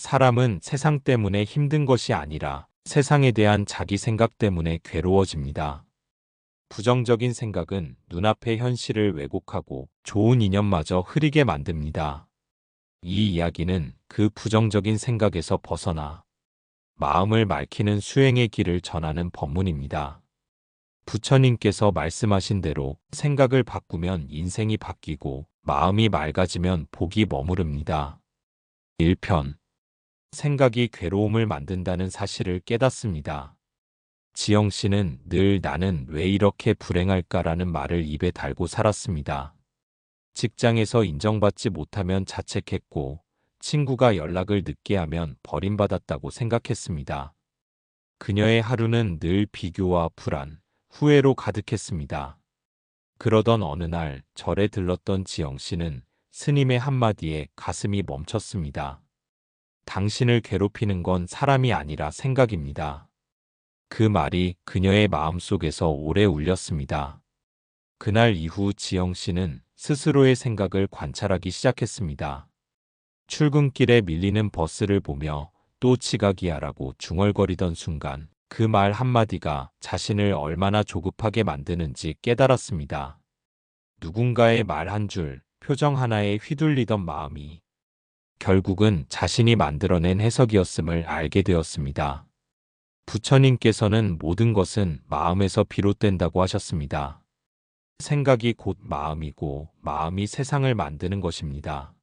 사람은 세상 때문에 힘든 것이 아니라 세상에 대한 자기 생각 때문에 괴로워집니다. 부정적인 생각은 눈앞의 현실을 왜곡하고 좋은 이념마저 흐리게 만듭니다. 이 이야기는 그 부정적인 생각에서 벗어나 마음을 맑히는 수행의 길을 전하는 법문입니다. 부처님께서 말씀하신 대로 생각을 바꾸면 인생이 바뀌고 마음이 맑아지면 복이 머무릅니다. 1편. 생각이 괴로움을 만든다는 사실을 깨닫습니다. 지영 씨는 늘 나는 왜 이렇게 불행할까라는 말을 입에 달고 살았습니다. 직장에서 인정받지 못하면 자책했고, 친구가 연락을 늦게 하면 버림받았다고 생각했습니다. 그녀의 하루는 늘 비교와 불안, 후회로 가득했습니다. 그러던 어느 날 절에 들렀던 지영 씨는 스님의 한마디에 가슴이 멈췄습니다. 당신을 괴롭히는 건 사람이 아니라 생각입니다. 그 말이 그녀의 마음속에서 오래 울렸습니다. 그날 이후 지영 씨는 스스로의 생각을 관찰하기 시작했습니다. 출근길에 밀리는 버스를 보며 또 지각이야라고 중얼거리던 순간 그 말 한마디가 자신을 얼마나 조급하게 만드는지 깨달았습니다. 누군가의 말 한 줄, 표정 하나에 휘둘리던 마음이 결국은 자신이 만들어낸 해석이었음을 알게 되었습니다. 부처님께서는 모든 것은 마음에서 비롯된다고 하셨습니다. 생각이 곧 마음이고 마음이 세상을 만드는 것입니다.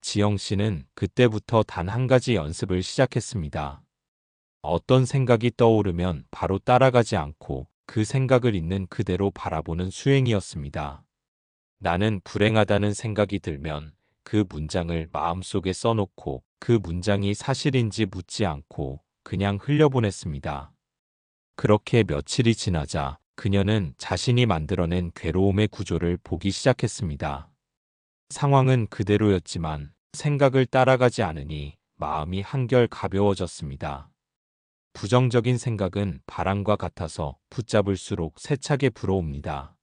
지영 씨는 그때부터 단 한 가지 연습을 시작했습니다. 어떤 생각이 떠오르면 바로 따라가지 않고 그 생각을 있는 그대로 바라보는 수행이었습니다. 나는 불행하다는 생각이 들면 그 문장을 마음속에 써놓고 그 문장이 사실인지 묻지 않고 그냥 흘려보냈습니다. 그렇게 며칠이 지나자 그녀는 자신이 만들어낸 괴로움의 구조를 보기 시작했습니다. 상황은 그대로였지만 생각을 따라가지 않으니 마음이 한결 가벼워졌습니다. 부정적인 생각은 바람과 같아서 붙잡을수록 세차게 불어옵니다.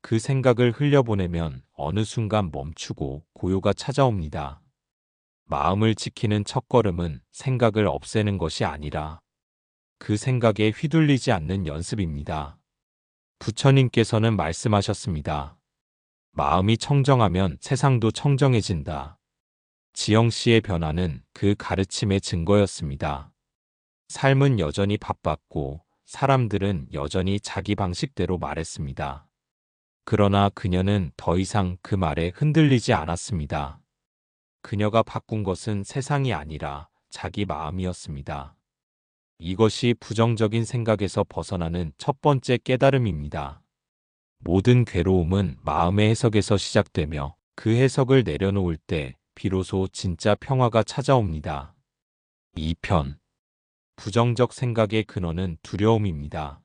그 생각을 흘려보내면 어느 순간 멈추고 고요가 찾아옵니다. 마음을 지키는 첫걸음은 생각을 없애는 것이 아니라 그 생각에 휘둘리지 않는 연습입니다. 부처님께서는 말씀하셨습니다. 마음이 청정하면 세상도 청정해진다. 지영 씨의 변화는 그 가르침의 증거였습니다. 삶은 여전히 바빴고 사람들은 여전히 자기 방식대로 말했습니다. 그러나 그녀는 더 이상 그 말에 흔들리지 않았습니다. 그녀가 바꾼 것은 세상이 아니라 자기 마음이었습니다. 이것이 부정적인 생각에서 벗어나는 첫 번째 깨달음입니다. 모든 괴로움은 마음의 해석에서 시작되며 그 해석을 내려놓을 때 비로소 진짜 평화가 찾아옵니다. 2편. 부정적 생각의 근원은 두려움입니다.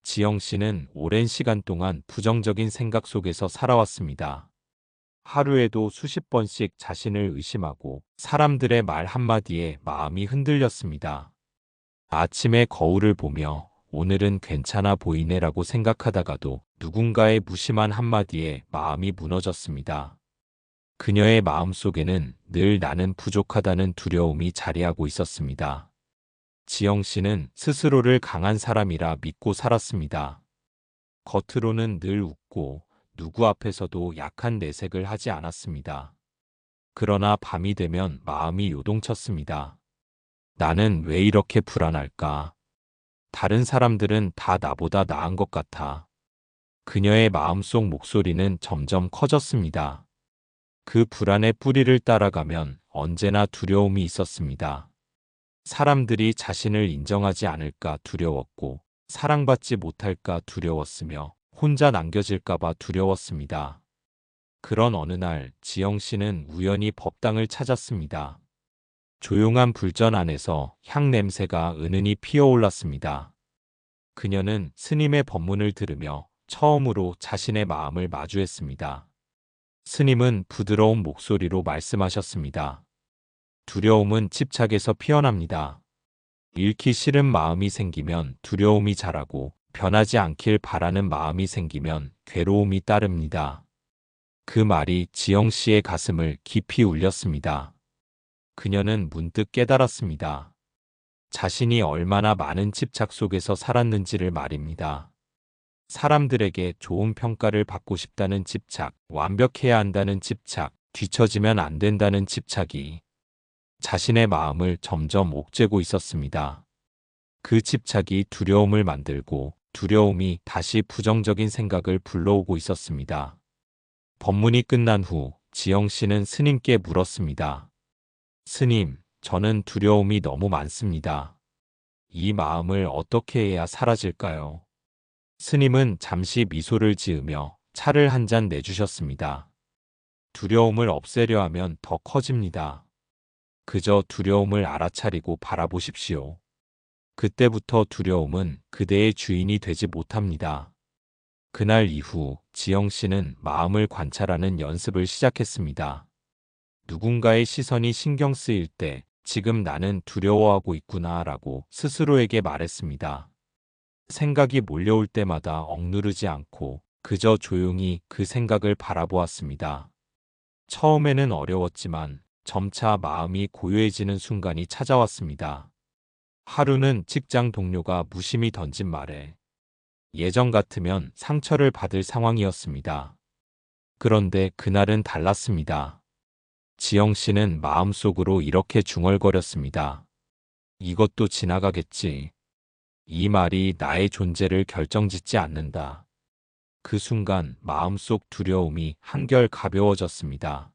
지영 씨는 오랜 시간 동안 부정적인 생각 속에서 살아왔습니다. 하루에도 수십 번씩 자신을 의심하고 사람들의 말 한마디에 마음이 흔들렸습니다. 아침에 거울을 보며 오늘은 괜찮아 보이네라고 생각하다가도 누군가의 무심한 한마디에 마음이 무너졌습니다. 그녀의 마음속에는 늘 나는 부족하다는 두려움이 자리하고 있었습니다. 지영 씨는 스스로를 강한 사람이라 믿고 살았습니다. 겉으로는 늘 웃고 누구 앞에서도 약한 내색을 하지 않았습니다. 그러나 밤이 되면 마음이 요동쳤습니다. 나는 왜 이렇게 불안할까? 다른 사람들은 다 나보다 나은 것 같아. 그녀의 마음속 목소리는 점점 커졌습니다. 그 불안의 뿌리를 따라가면 언제나 두려움이 있었습니다. 사람들이 자신을 인정하지 않을까 두려웠고, 사랑받지 못할까 두려웠으며, 혼자 남겨질까봐 두려웠습니다. 그런 어느 날 지영 씨는 우연히 법당을 찾았습니다. 조용한 불전 안에서 향 냄새가 은은히 피어올랐습니다. 그녀는 스님의 법문을 들으며 처음으로 자신의 마음을 마주했습니다. 스님은 부드러운 목소리로 말씀하셨습니다. 두려움은 집착에서 피어납니다. 잃기 싫은 마음이 생기면 두려움이 자라고 변하지 않길 바라는 마음이 생기면 괴로움이 따릅니다. 그 말이 지영 씨의 가슴을 깊이 울렸습니다. 그녀는 문득 깨달았습니다. 자신이 얼마나 많은 집착 속에서 살았는지를 말입니다. 사람들에게 좋은 평가를 받고 싶다는 집착, 완벽해야 한다는 집착, 뒤처지면 안 된다는 집착이 자신의 마음을 점점 옥죄고 있었습니다. 그 집착이 두려움을 만들고 두려움이 다시 부정적인 생각을 불러오고 있었습니다. 법문이 끝난 후 지영 씨는 스님께 물었습니다. 스님, 저는 두려움이 너무 많습니다. 이 마음을 어떻게 해야 사라질까요? 스님은 잠시 미소를 지으며 차를 한 잔 내주셨습니다. 두려움을 없애려 하면 더 커집니다. 그저 두려움을 알아차리고 바라보십시오. 그때부터 두려움은 그대의 주인이 되지 못합니다. 그날 이후 지영 씨는 마음을 관찰하는 연습을 시작했습니다. 누군가의 시선이 신경 쓰일 때 지금 나는 두려워하고 있구나 라고 스스로에게 말했습니다. 생각이 몰려올 때마다 억누르지 않고 그저 조용히 그 생각을 바라보았습니다. 처음에는 어려웠지만 점차 마음이 고요해지는 순간이 찾아왔습니다. 하루는 직장 동료가 무심히 던진 말에 예전 같으면 상처를 받을 상황이었습니다. 그런데 그날은 달랐습니다. 지영 씨는 마음속으로 이렇게 중얼거렸습니다. 이것도 지나가겠지. 이 말이 나의 존재를 결정짓지 않는다. 그 순간 마음속 두려움이 한결 가벼워졌습니다.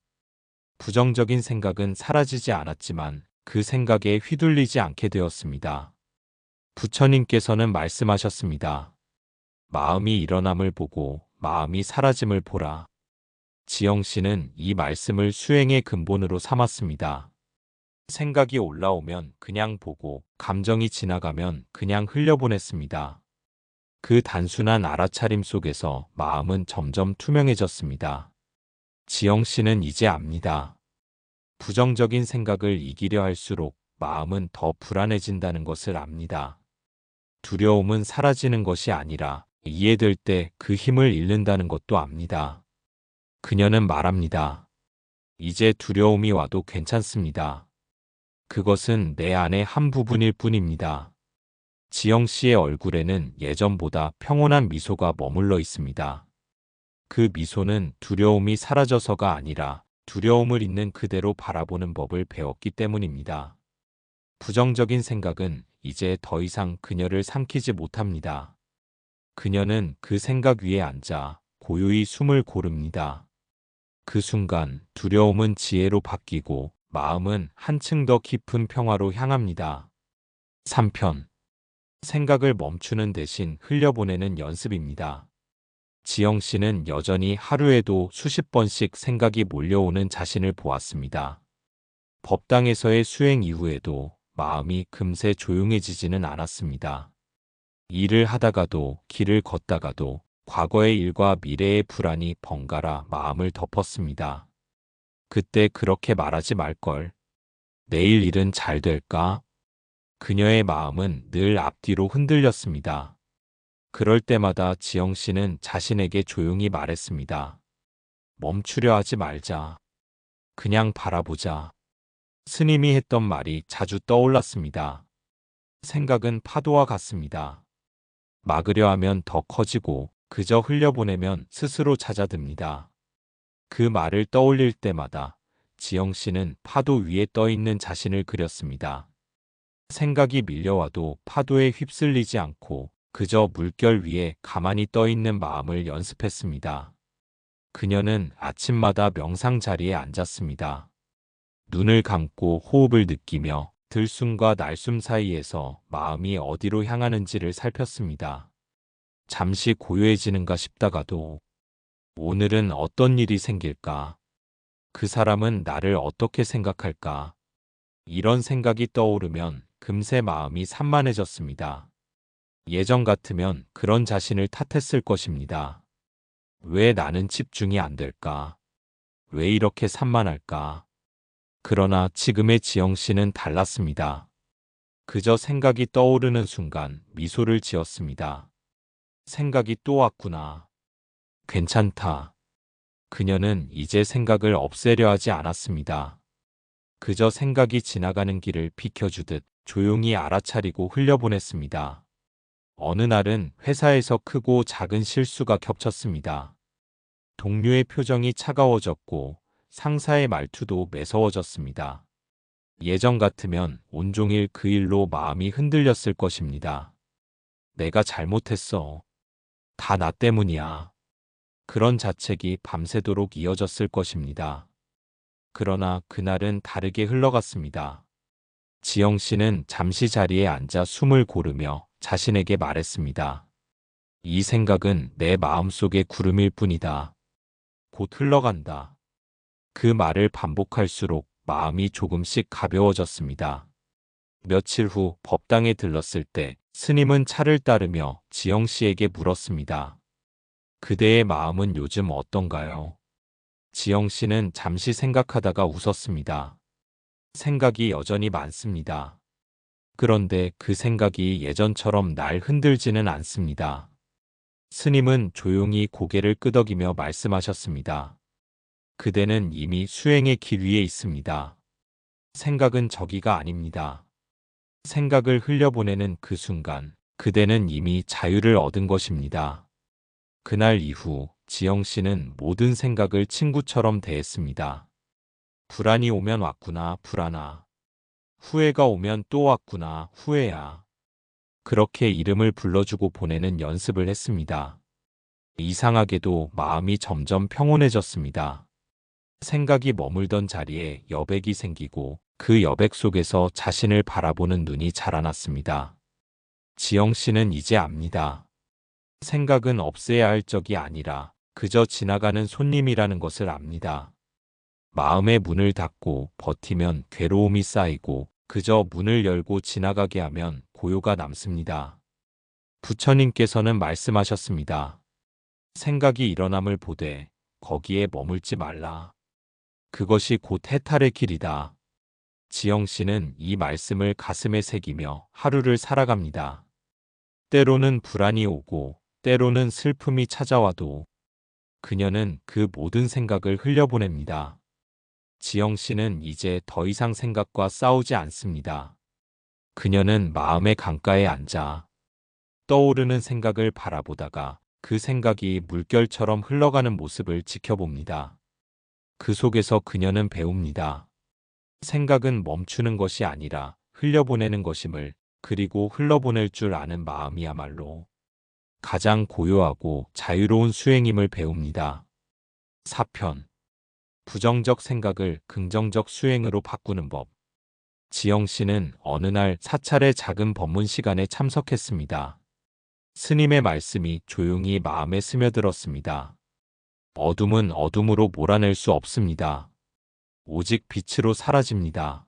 부정적인 생각은 사라지지 않았지만 그 생각에 휘둘리지 않게 되었습니다. 부처님께서는 말씀하셨습니다. 마음이 일어남을 보고 마음이 사라짐을 보라. 지영 씨는 이 말씀을 수행의 근본으로 삼았습니다. 생각이 올라오면 그냥 보고 감정이 지나가면 그냥 흘려보냈습니다. 그 단순한 알아차림 속에서 마음은 점점 투명해졌습니다. 지영 씨는 이제 압니다. 부정적인 생각을 이기려 할수록 마음은 더 불안해진다는 것을 압니다. 두려움은 사라지는 것이 아니라 이해될 때 그 힘을 잃는다는 것도 압니다. 그녀는 말합니다. 이제 두려움이 와도 괜찮습니다. 그것은 내 안의 한 부분일 뿐입니다. 지영 씨의 얼굴에는 예전보다 평온한 미소가 머물러 있습니다. 그 미소는 두려움이 사라져서가 아니라 두려움을 있는 그대로 바라보는 법을 배웠기 때문입니다. 부정적인 생각은 이제 더 이상 그녀를 삼키지 못합니다. 그녀는 그 생각 위에 앉아 고요히 숨을 고릅니다. 그 순간 두려움은 지혜로 바뀌고 마음은 한층 더 깊은 평화로 향합니다. 3편. 생각을 멈추는 대신 흘려보내는 연습입니다. 지영 씨는 여전히 하루에도 수십 번씩 생각이 몰려오는 자신을 보았습니다. 법당에서의 수행 이후에도 마음이 금세 조용해지지는 않았습니다. 일을 하다가도 길을 걷다가도 과거의 일과 미래의 불안이 번갈아 마음을 덮었습니다. 그때 그렇게 말하지 말걸. 내일 일은 잘 될까? 그녀의 마음은 늘 앞뒤로 흔들렸습니다. 그럴 때마다 지영 씨는 자신에게 조용히 말했습니다. 멈추려 하지 말자. 그냥 바라보자. 스님이 했던 말이 자주 떠올랐습니다. 생각은 파도와 같습니다. 막으려 하면 더 커지고 그저 흘려보내면 스스로 찾아듭니다. 그 말을 떠올릴 때마다 지영 씨는 파도 위에 떠 있는 자신을 그렸습니다. 생각이 밀려와도 파도에 휩쓸리지 않고 그저 물결 위에 가만히 떠 있는 마음을 연습했습니다. 그녀는 아침마다 명상 자리에 앉았습니다. 눈을 감고 호흡을 느끼며 들숨과 날숨 사이에서 마음이 어디로 향하는지를 살폈습니다. 잠시 고요해지는가 싶다가도 오늘은 어떤 일이 생길까? 그 사람은 나를 어떻게 생각할까? 이런 생각이 떠오르면 금세 마음이 산만해졌습니다. 예전 같으면 그런 자신을 탓했을 것입니다. 왜 나는 집중이 안 될까? 왜 이렇게 산만할까? 그러나 지금의 지영 씨는 달랐습니다. 그저 생각이 떠오르는 순간 미소를 지었습니다. 생각이 또 왔구나. 괜찮다. 그녀는 이제 생각을 없애려 하지 않았습니다. 그저 생각이 지나가는 길을 비켜주듯 조용히 알아차리고 흘려보냈습니다. 어느 날은 회사에서 크고 작은 실수가 겹쳤습니다. 동료의 표정이 차가워졌고 상사의 말투도 매서워졌습니다. 예전 같으면 온종일 그 일로 마음이 흔들렸을 것입니다. 내가 잘못했어. 다 나 때문이야. 그런 자책이 밤새도록 이어졌을 것입니다. 그러나 그날은 다르게 흘러갔습니다. 지영 씨는 잠시 자리에 앉아 숨을 고르며 자신에게 말했습니다. 이 생각은 내 마음속의 구름일 뿐이다. 곧 흘러간다. 그 말을 반복할수록 마음이 조금씩 가벼워졌습니다. 며칠 후 법당에 들렀을 때 스님은 차를 따르며 지영 씨에게 물었습니다. 그대의 마음은 요즘 어떤가요? 지영 씨는 잠시 생각하다가 웃었습니다. 생각이 여전히 많습니다. 그런데 그 생각이 예전처럼 날 흔들지는 않습니다. 스님은 조용히 고개를 끄덕이며 말씀하셨습니다. 그대는 이미 수행의 길 위에 있습니다. 생각은 저기가 아닙니다. 생각을 흘려보내는 그 순간, 그대는 이미 자유를 얻은 것입니다. 그날 이후 지영 씨는 모든 생각을 친구처럼 대했습니다. 불안이 오면 왔구나, 불안아. 후회가 오면 또 왔구나, 후회야. 그렇게 이름을 불러주고 보내는 연습을 했습니다. 이상하게도 마음이 점점 평온해졌습니다. 생각이 머물던 자리에 여백이 생기고 그 여백 속에서 자신을 바라보는 눈이 자라났습니다. 지영 씨는 이제 압니다. 생각은 없애야 할 적이 아니라 그저 지나가는 손님이라는 것을 압니다. 마음의 문을 닫고 버티면 괴로움이 쌓이고 그저 문을 열고 지나가게 하면 고요가 남습니다. 부처님께서는 말씀하셨습니다. 생각이 일어남을 보되 거기에 머물지 말라. 그것이 곧 해탈의 길이다. 지영 씨는 이 말씀을 가슴에 새기며 하루를 살아갑니다. 때로는 불안이 오고 때로는 슬픔이 찾아와도 그녀는 그 모든 생각을 흘려보냅니다. 지영 씨는 이제 더 이상 생각과 싸우지 않습니다. 그녀는 마음의 강가에 앉아 떠오르는 생각을 바라보다가 그 생각이 물결처럼 흘러가는 모습을 지켜봅니다. 그 속에서 그녀는 배웁니다. 생각은 멈추는 것이 아니라 흘려보내는 것임을, 그리고 흘러보낼 줄 아는 마음이야말로 가장 고요하고 자유로운 수행임을 배웁니다. 4편. 부정적 생각을 긍정적 수행으로 바꾸는 법. 지영 씨는 어느 날 사찰의 작은 법문 시간에 참석했습니다. 스님의 말씀이 조용히 마음에 스며들었습니다. 어둠은 어둠으로 몰아낼 수 없습니다. 오직 빛으로 사라집니다.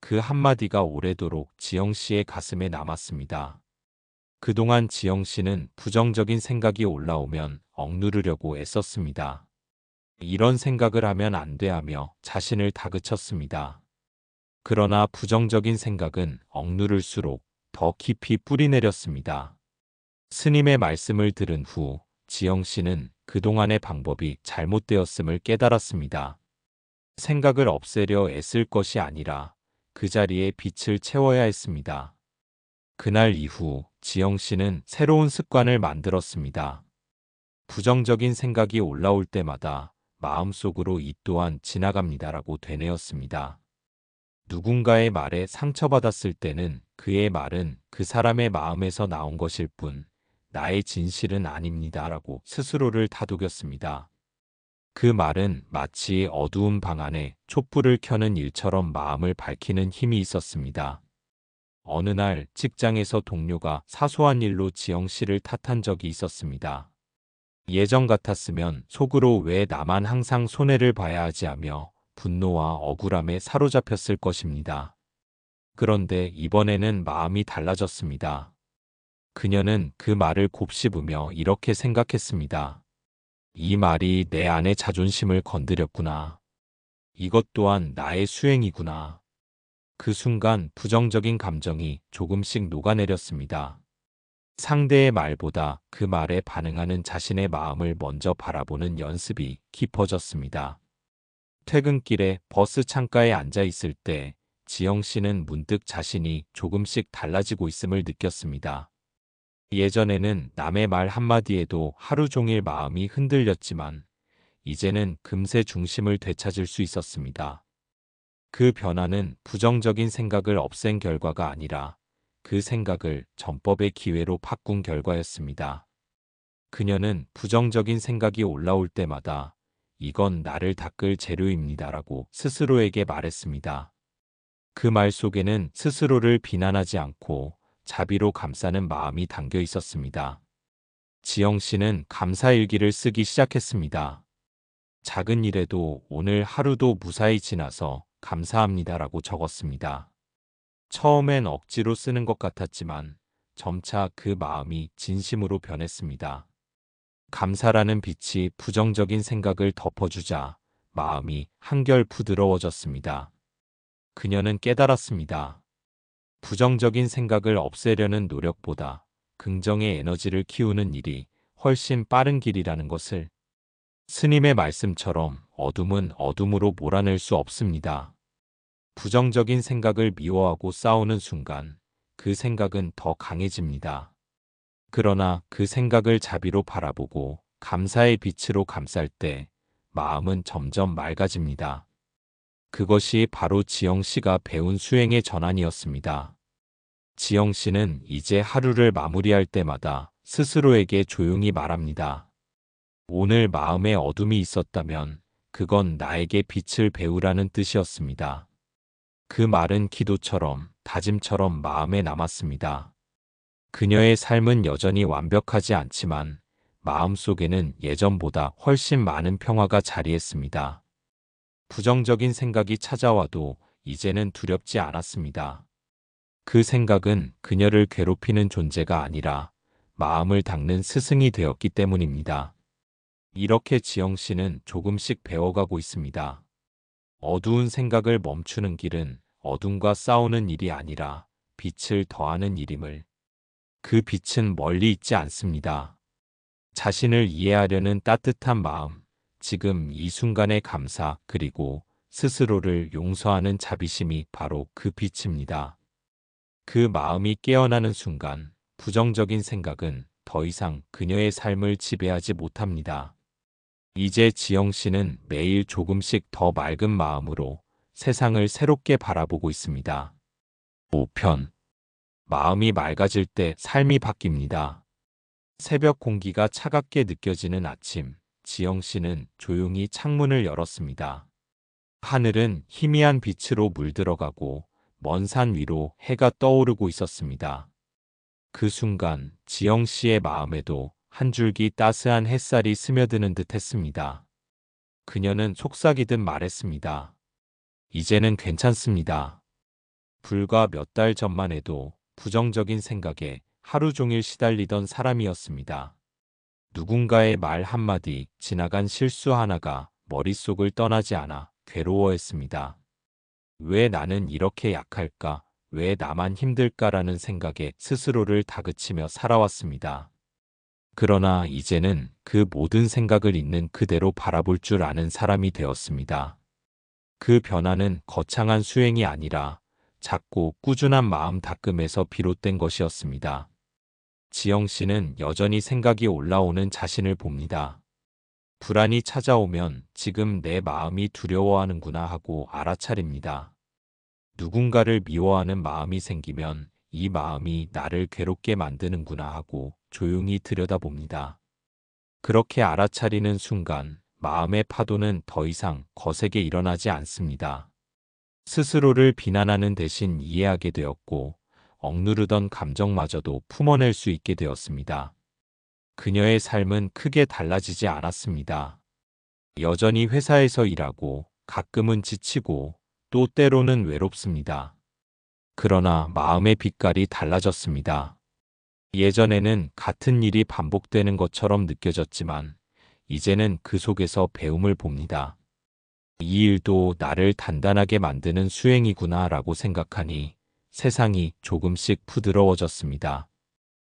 그 한마디가 오래도록 지영 씨의 가슴에 남았습니다. 그동안 지영 씨는 부정적인 생각이 올라오면 억누르려고 애썼습니다. 이런 생각을 하면 안 돼 하며 자신을 다그쳤습니다. 그러나 부정적인 생각은 억누를수록 더 깊이 뿌리내렸습니다. 스님의 말씀을 들은 후 지영 씨는 그동안의 방법이 잘못되었음을 깨달았습니다. 생각을 없애려 애쓸 것이 아니라 그 자리에 빛을 채워야 했습니다. 그날 이후 지영 씨는 새로운 습관을 만들었습니다. 부정적인 생각이 올라올 때마다 마음속으로 이 또한 지나갑니다라고 되뇌었습니다. 누군가의 말에 상처받았을 때는 그의 말은 그 사람의 마음에서 나온 것일 뿐 나의 진실은 아닙니다라고 스스로를 다독였습니다. 그 말은 마치 어두운 방 안에 촛불을 켜는 일처럼 마음을 밝히는 힘이 있었습니다. 어느 날 직장에서 동료가 사소한 일로 지영 씨를 탓한 적이 있었습니다. 예전 같았으면 속으로 왜 나만 항상 손해를 봐야 하지 하며 분노와 억울함에 사로잡혔을 것입니다. 그런데 이번에는 마음이 달라졌습니다. 그녀는 그 말을 곱씹으며 이렇게 생각했습니다. 이 말이 내 안의 자존심을 건드렸구나. 이것 또한 나의 수행이구나. 그 순간 부정적인 감정이 조금씩 녹아내렸습니다. 상대의 말보다 그 말에 반응하는 자신의 마음을 먼저 바라보는 연습이 깊어졌습니다. 퇴근길에 버스 창가에 앉아 있을 때 지영 씨는 문득 자신이 조금씩 달라지고 있음을 느꼈습니다. 예전에는 남의 말 한마디에도 하루 종일 마음이 흔들렸지만 이제는 금세 중심을 되찾을 수 있었습니다. 그 변화는 부정적인 생각을 없앤 결과가 아니라 그 생각을 전법의 기회로 바꾼 결과였습니다. 그녀는 부정적인 생각이 올라올 때마다 이건 나를 닦을 재료입니다라고 스스로에게 말했습니다. 그 말 속에는 스스로를 비난하지 않고 자비로 감싸는 마음이 담겨 있었습니다. 지영 씨는 감사일기를 쓰기 시작했습니다. 작은 일에도 오늘 하루도 무사히 지나서 감사합니다라고 적었습니다. 처음엔 억지로 쓰는 것 같았지만 점차 그 마음이 진심으로 변했습니다. 감사라는 빛이 부정적인 생각을 덮어주자 마음이 한결 부드러워졌습니다. 그녀는 깨달았습니다. 부정적인 생각을 없애려는 노력보다 긍정의 에너지를 키우는 일이 훨씬 빠른 길이라는 것을. 스님의 말씀처럼 어둠은 어둠으로 몰아낼 수 없습니다. 부정적인 생각을 미워하고 싸우는 순간 그 생각은 더 강해집니다. 그러나 그 생각을 자비로 바라보고 감사의 빛으로 감쌀 때 마음은 점점 맑아집니다. 그것이 바로 지영 씨가 배운 수행의 전환이었습니다. 지영 씨는 이제 하루를 마무리할 때마다 스스로에게 조용히 말합니다. 오늘 마음에 어둠이 있었다면 그건 나에게 빛을 배우라는 뜻이었습니다. 그 말은 기도처럼 다짐처럼 마음에 남았습니다. 그녀의 삶은 여전히 완벽하지 않지만 마음속에는 예전보다 훨씬 많은 평화가 자리했습니다. 부정적인 생각이 찾아와도 이제는 두렵지 않았습니다. 그 생각은 그녀를 괴롭히는 존재가 아니라 마음을 닦는 스승이 되었기 때문입니다. 이렇게 지영 씨는 조금씩 배워가고 있습니다. 어두운 생각을 멈추는 길은 어둠과 싸우는 일이 아니라 빛을 더하는 일임을. 그 빛은 멀리 있지 않습니다. 자신을 이해하려는 따뜻한 마음, 지금 이 순간의 감사 그리고 스스로를 용서하는 자비심이 바로 그 빛입니다. 그 마음이 깨어나는 순간 부정적인 생각은 더 이상 그녀의 삶을 지배하지 못합니다. 이제 지영 씨는 매일 조금씩 더 맑은 마음으로 세상을 새롭게 바라보고 있습니다. 5편. 마음이 맑아질 때 삶이 바뀝니다. 새벽 공기가 차갑게 느껴지는 아침, 지영 씨는 조용히 창문을 열었습니다. 하늘은 희미한 빛으로 물들어가고 먼 산 위로 해가 떠오르고 있었습니다. 그 순간 지영 씨의 마음에도 한 줄기 따스한 햇살이 스며드는 듯 했습니다. 그녀는 속삭이듯 말했습니다. 이제는 괜찮습니다. 불과 몇 달 전만 해도 부정적인 생각에 하루 종일 시달리던 사람이었습니다. 누군가의 말 한마디, 지나간 실수 하나가 머릿속을 떠나지 않아 괴로워했습니다. 왜 나는 이렇게 약할까? 왜 나만 힘들까라는 생각에 스스로를 다그치며 살아왔습니다. 그러나 이제는 그 모든 생각을 있는 그대로 바라볼 줄 아는 사람이 되었습니다. 그 변화는 거창한 수행이 아니라 작고 꾸준한 마음 닦음에서 비롯된 것이었습니다. 지영 씨는 여전히 생각이 올라오는 자신을 봅니다. 불안이 찾아오면 지금 내 마음이 두려워하는구나 하고 알아차립니다. 누군가를 미워하는 마음이 생기면 이 마음이 나를 괴롭게 만드는구나 하고 조용히 들여다봅니다. 그렇게 알아차리는 순간 마음의 파도는 더 이상 거세게 일어나지 않습니다. 스스로를 비난하는 대신 이해하게 되었고 억누르던 감정마저도 품어낼 수 있게 되었습니다. 그녀의 삶은 크게 달라지지 않았습니다. 여전히 회사에서 일하고 가끔은 지치고 또 때로는 외롭습니다. 그러나 마음의 빛깔이 달라졌습니다. 예전에는 같은 일이 반복되는 것처럼 느껴졌지만 이제는 그 속에서 배움을 봅니다. 이 일도 나를 단단하게 만드는 수행이구나 라고 생각하니 세상이 조금씩 부드러워졌습니다.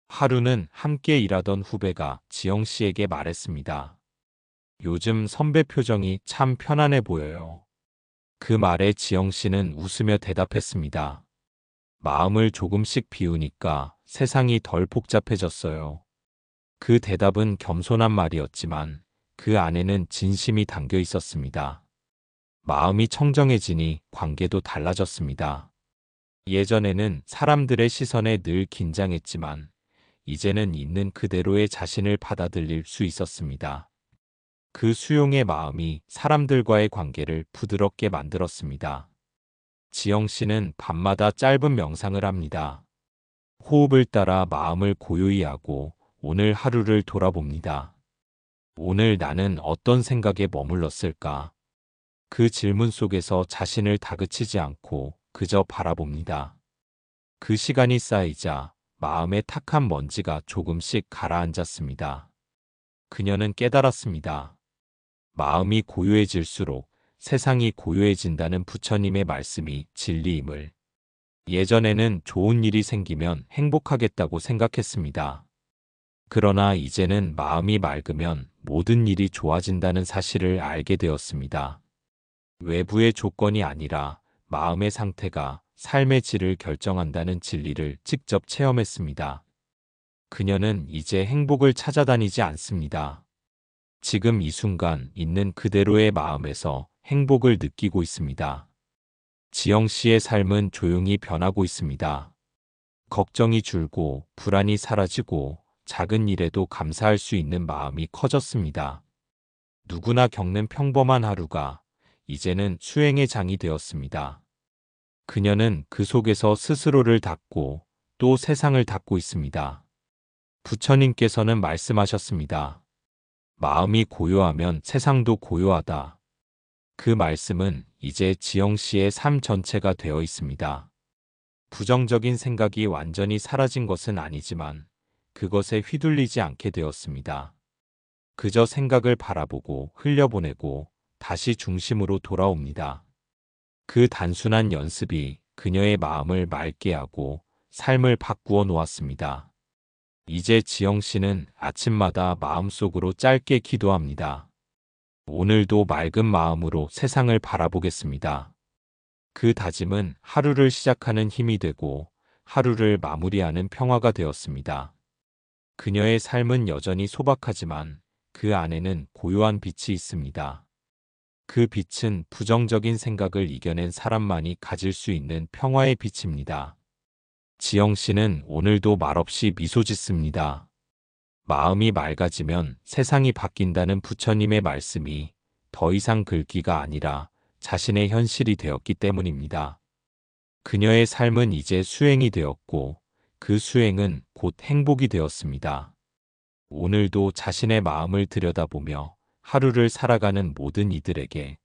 하루는 함께 일하던 후배가 지영 씨에게 말했습니다. 요즘 선배 표정이 참 편안해 보여요. 그 말에 지영 씨는 웃으며 대답했습니다. 마음을 조금씩 비우니까 세상이 덜 복잡해졌어요. 그 대답은 겸손한 말이었지만 그 안에는 진심이 담겨 있었습니다. 마음이 청정해지니 관계도 달라졌습니다. 예전에는 사람들의 시선에 늘 긴장했지만 이제는 있는 그대로의 자신을 받아들일 수 있었습니다. 그 수용의 마음이 사람들과의 관계를 부드럽게 만들었습니다. 지영 씨는 밤마다 짧은 명상을 합니다. 호흡을 따라 마음을 고요히 하고 오늘 하루를 돌아봅니다. 오늘 나는 어떤 생각에 머물렀을까? 그 질문 속에서 자신을 다그치지 않고 그저 바라봅니다. 그 시간이 쌓이자 마음의 탁한 먼지가 조금씩 가라앉았습니다. 그녀는 깨달았습니다. 마음이 고요해질수록 세상이 고요해진다는 부처님의 말씀이 진리임을. 예전에는 좋은 일이 생기면 행복하겠다고 생각했습니다. 그러나 이제는 마음이 맑으면 모든 일이 좋아진다는 사실을 알게 되었습니다. 외부의 조건이 아니라 마음의 상태가 삶의 질을 결정한다는 진리를 직접 체험했습니다. 그녀는 이제 행복을 찾아다니지 않습니다. 지금 이 순간 있는 그대로의 마음에서 행복을 느끼고 있습니다. 지영 씨의 삶은 조용히 변하고 있습니다. 걱정이 줄고 불안이 사라지고 작은 일에도 감사할 수 있는 마음이 커졌습니다. 누구나 겪는 평범한 하루가 이제는 수행의 장이 되었습니다. 그녀는 그 속에서 스스로를 닦고 또 세상을 닦고 있습니다. 부처님께서는 말씀하셨습니다. 마음이 고요하면 세상도 고요하다. 그 말씀은 이제 지영 씨의 삶 전체가 되어 있습니다. 부정적인 생각이 완전히 사라진 것은 아니지만 그것에 휘둘리지 않게 되었습니다. 그저 생각을 바라보고 흘려보내고 다시 중심으로 돌아옵니다. 그 단순한 연습이 그녀의 마음을 맑게 하고 삶을 바꾸어 놓았습니다. 이제 지영 씨는 아침마다 마음속으로 짧게 기도합니다. 오늘도 맑은 마음으로 세상을 바라보겠습니다. 그 다짐은 하루를 시작하는 힘이 되고 하루를 마무리하는 평화가 되었습니다. 그녀의 삶은 여전히 소박하지만 그 안에는 고요한 빛이 있습니다. 그 빛은 부정적인 생각을 이겨낸 사람만이 가질 수 있는 평화의 빛입니다. 지영 씨는 오늘도 말없이 미소 짓습니다. 마음이 맑아지면 세상이 바뀐다는 부처님의 말씀이 더 이상 글귀가 아니라 자신의 현실이 되었기 때문입니다. 그녀의 삶은 이제 수행이 되었고 그 수행은 곧 행복이 되었습니다. 오늘도 자신의 마음을 들여다보며 하루를 살아가는 모든 이들에게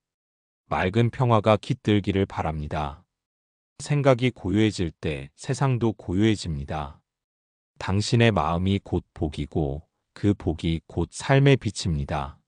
맑은 평화가 깃들기를 바랍니다. 생각이 고요해질 때 세상도 고요해집니다. 당신의 마음이 곧 복이고 그 복이 곧 삶의 빛입니다.